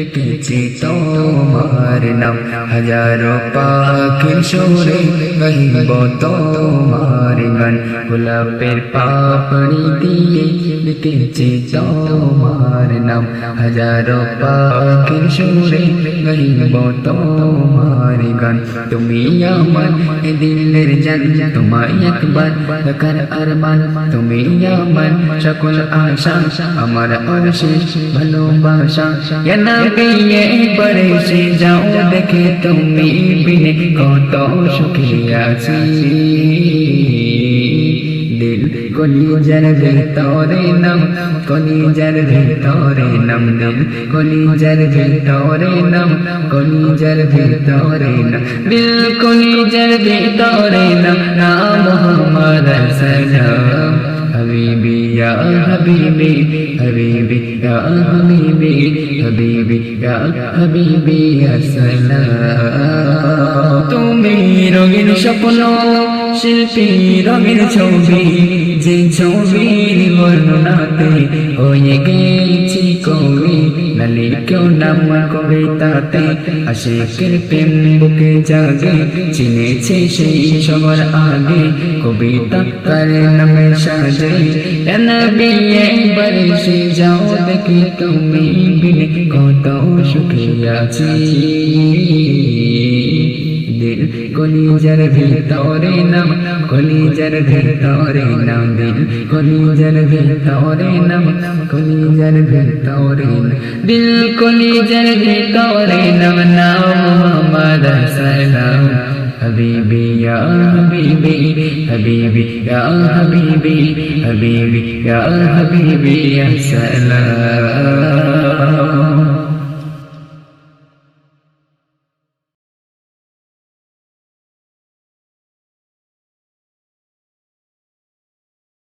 লিখেছি তোমার নাম, হাজারো পাখির সুরে গাইব তোমার গান। গোলাপের পাপড়ি দিয়ে লিখেছি তোমার নাম, হাজারো পাখির সুরে গাইব তোমার গান। তুমি আমার দিলের জান, তোমায় একবার দেখার আরমান। তুমি আমার সকল আশা, আমার অশেষ ভালোবাসা। ইয়া নবী একবার এসে যাও দেখে তুমি বিনে কত সুখী আছি। দিল কলিজার ভিতরে নাম, কলিজার ভিতরে নাম, দিল কলিজার ভিতরে নাম, কলিজার ভিতরে নাম, দিল কলিজার ভিতরে নাম, নাম মোহাম্মদ সালাম। হাবিবি ইয়া হাবিবি, হাবিবি ইয়া হাবিবি, হাবিবি ইয়া হাবিবি ইয়া সালাম। তুমি রঙিন স্বপ্ন শিল্পী, রঙিন ছবি, যে ছবির বর্ণনাতে হয়ে গেছি কবি। নালি কেউ নাম কবিতাতে আশিকের প্রেম বুকে জাগে, চিনেছে সেই সবার আগে কবিতা কার নামে সাজে। ইয়া নবী একবার এসে যাও দেখে তুমি বিনে কত সুখী আছি। দিল কলিজার ভিতরে নাম, কলিজার ভিতরে নাম, দিল কলিজার ভিতরে নাম, কলিজার ভিতরে নাম, দিল কলিজার ভিতরে নাম, নাম মোহাম্মদ সালাম। হাবিবি ইয়া হাবিবি, হাবিবি ইয়া হাবিবি, হাবিবি ইয়া হাবিবি ইয়া সালাম।